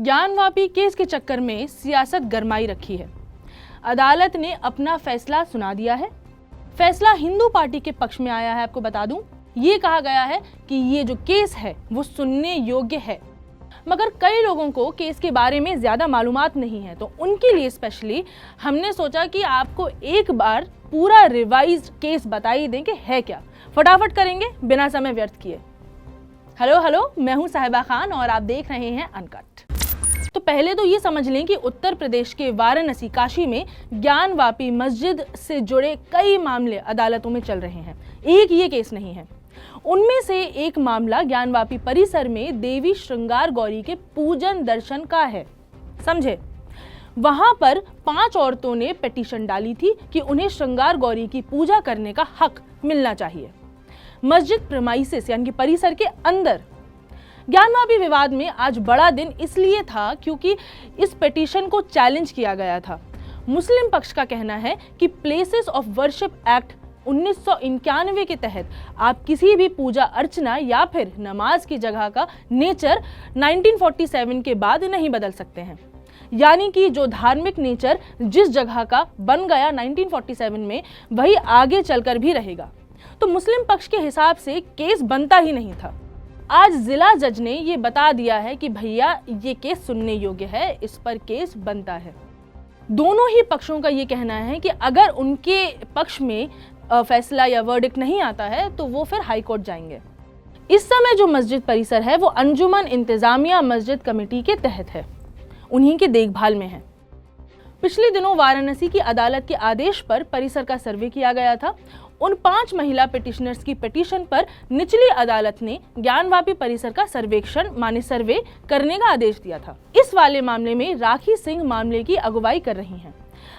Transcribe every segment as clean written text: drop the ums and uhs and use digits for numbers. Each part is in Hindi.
ज्ञानवापी केस के चक्कर में सियासत गरमाई रखी है। अदालत ने अपना फैसला सुना दिया है। फैसला हिंदू पार्टी के पक्ष में आया है। आपको बता दूं, ये कहा गया है कि ये जो केस है वो सुनने योग्य है, मगर कई लोगों को केस के बारे में ज़्यादा मालूमात नहीं है, तो उनके लिए स्पेशली हमने सोचा कि आपको एक बार पूरा रिवाइज्ड केस बताई दें कि है क्या। फटाफट करेंगे बिना समय व्यर्थ किए। हेलो, मैं हूं साहिबा खान और आप देख रहे हैं अनकट। तो पहले तो ये समझ लें कि उत्तर प्रदेश के वाराणसी काशी में ज्ञानवापी मस्जिद से जुड़े कई मामले अदालतों में चल रहे हैं। एक ये केस नहीं है। उनमें से एक मामला ज्ञानवापी परिसर में देवी श्रृंगार गौरी के पूजन दर्शन का है। समझे, वहां पर 5 औरतों ने पिटीशन डाली थी कि उन्हें श्रृंगार गौरी की पूजा करने का हक मिलना चाहिए मस्जिद प्रेमाइसिस यानी कि परिसर के अंदर। ज्ञानवापी विवाद में आज बड़ा दिन इसलिए था क्योंकि इस पिटीशन को चैलेंज किया गया था। मुस्लिम पक्ष का कहना है कि प्लेसेस ऑफ वर्शिप एक्ट 1991 के तहत आप किसी भी पूजा अर्चना या फिर नमाज की जगह का नेचर 1947 के बाद नहीं बदल सकते हैं। यानी कि जो धार्मिक नेचर जिस जगह का बन गया 1947 में, वही आगे चलकर भी रहेगा। तो मुस्लिम पक्ष के हिसाब से केस बनता ही नहीं था। आज जिला जज ने ये बता दिया है कि भैया ये केस सुनने योग्य है, इस पर केस बनता है। दोनों ही पक्षों का ये कहना है कि अगर उनके पक्ष में फैसला या वर्डिक्ट नहीं आता है तो वो फिर हाई कोर्ट जाएंगे। इस समय जो मस्जिद परिसर है वो अंजुमन इंतजामिया मस्जिद कमेटी के तहत है, उन्हीं के देखभाल में है। पिछले दिनों वाराणसी की अदालत के आदेश पर परिसर का सर्वे किया गया था। उन 5 महिला पिटिशनर्स की पिटीशन पर निचली अदालत ने ज्ञानवापी परिसर का सर्वेक्षण माने सर्वे करने का आदेश दिया था। इस वाले मामले में राखी सिंह मामले की अगुवाई कर रही हैं।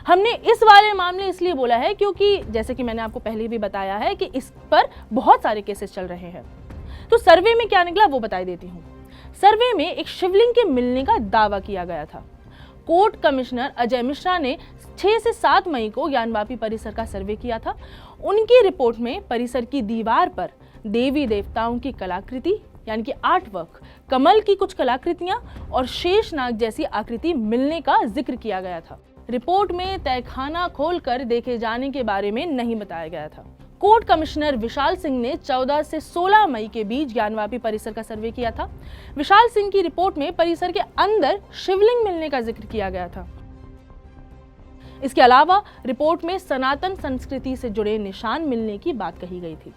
हमने इस वाले मामले इसलिए बोला है क्योंकि जैसे कि मैंने आपको पहले भी बताया है कि इस पर बहुत सारे केसेस चल रहे हैं। तो सर्वे में क्या निकला वो बता देती हूँ। सर्वे में एक शिवलिंग के मिलने का दावा किया गया था। कोर्ट कमिश्नर अजय मिश्रा ने 6 से 7 मई को ज्ञानवापी परिसर का सर्वे किया था। उनकी रिपोर्ट में परिसर की दीवार पर देवी देवताओं की कलाकृति यानी कि आर्टवर्क, कमल की कुछ कलाकृतियां और शेषनाग जैसी आकृति मिलने का जिक्र किया गया था। रिपोर्ट में तहखाना खोलकर देखे जाने के बारे में नहीं बताया गया था। कोर्ट कमिश्नर विशाल सिंह ने 14 से 16 मई के बीच ज्ञानवापी परिसर का सर्वे किया था। विशाल सिंह की रिपोर्ट में परिसर के अंदर शिवलिंग मिलने का जिक्र किया गया था। इसके अलावा रिपोर्ट में सनातन संस्कृति से जुड़े निशान मिलने की बात कही गई थी।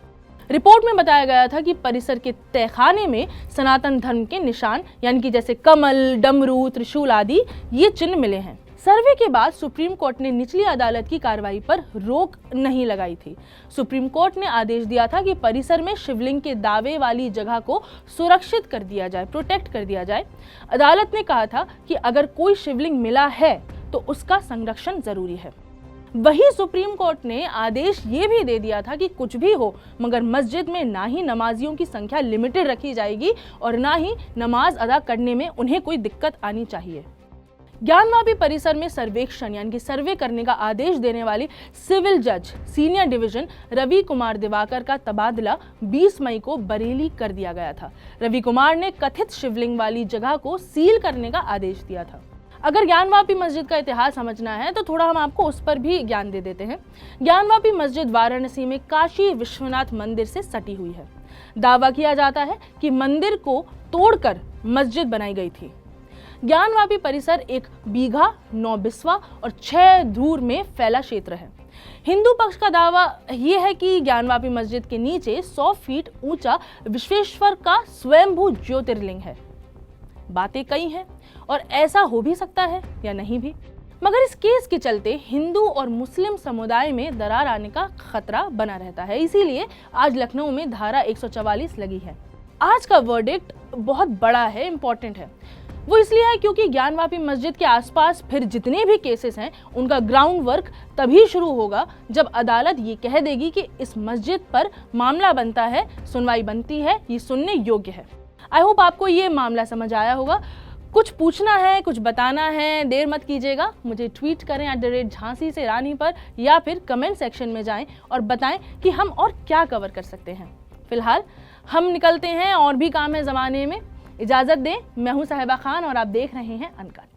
रिपोर्ट में बताया गया था कि परिसर के तहखाने में सनातन धर्म के निशान यानी कि जैसे कमल, डमरू, त्रिशूल आदि ये चिन्ह मिले हैं। सर्वे के बाद सुप्रीम कोर्ट ने निचली अदालत की कार्रवाई पर रोक नहीं लगाई थी। सुप्रीम कोर्ट ने आदेश दिया था कि परिसर में शिवलिंग के दावे वाली जगह को सुरक्षित कर दिया जाए, प्रोटेक्ट कर दिया जाए। अदालत ने कहा था कि अगर कोई शिवलिंग मिला है तो उसका संरक्षण जरूरी है। वही सुप्रीम कोर्ट ने आदेश ये भी दे दिया था कि कुछ भी हो मगर मस्जिद में ना ही नमाजियों की संख्या लिमिटेड रखी जाएगी और ना ही नमाज अदा करने में उन्हें कोई दिक्कत आनी चाहिए। ज्ञानवापी परिसर में सर्वेक्षण यानी कि सर्वे करने का आदेश देने वाली सिविल जज सीनियर डिवीजन रवि कुमार दिवाकर का तबादला 20 मई को बरेली कर दिया गया था। रवि कुमार ने कथित शिवलिंग वाली जगह को सील करने का आदेश दिया था। अगर ज्ञानवापी मस्जिद का इतिहास समझना है तो थोड़ा हम आपको उस पर भी ज्ञान दे देते हैं। ज्ञानवापी मस्जिद वाराणसी में काशी विश्वनाथ मंदिर से सटी हुई है। दावा किया जाता है कि मंदिर को तोड़कर मस्जिद बनाई गई थी। ज्ञानवापी परिसर 1 बीघा 9 बिस्वा और 6 धूर में फैला क्षेत्र है। हिंदू पक्ष का दावा यह है कि ज्ञानवापी मस्जिद के नीचे 100 फीट ऊंचा विश्वेश्वर का स्वयंभू ज्योतिर्लिंग है। बातें कई हैं और ऐसा हो भी सकता है या नहीं भी, मगर इस केस के चलते हिंदू और मुस्लिम समुदाय में दरार आने का खतरा बना रहता है। इसीलिए आज लखनऊ में धारा 144 लगी है। आज का वर्डिक्ट बहुत बड़ा है, इंपॉर्टेंट है। वो इसलिए है क्योंकि ज्ञानवापी मस्जिद के आसपास फिर जितने भी केसेस हैं उनका ग्राउंड वर्क तभी शुरू होगा जब अदालत ये कह देगी कि इस मस्जिद पर मामला बनता है, सुनवाई बनती है, ये सुनने योग्य है। आई होप आपको ये मामला समझ आया होगा। कुछ पूछना है, कुछ बताना है, देर मत कीजिएगा, मुझे ट्वीट करें @झांसी से रानी पर या फिर कमेंट सेक्शन में जाएं और बताएं कि हम और क्या कवर कर सकते हैं। फिलहाल हम निकलते हैं, और भी काम है ज़माने में। इजाजत दें, मैं हूं साहिबा खान और आप देख रहे हैं अनकट।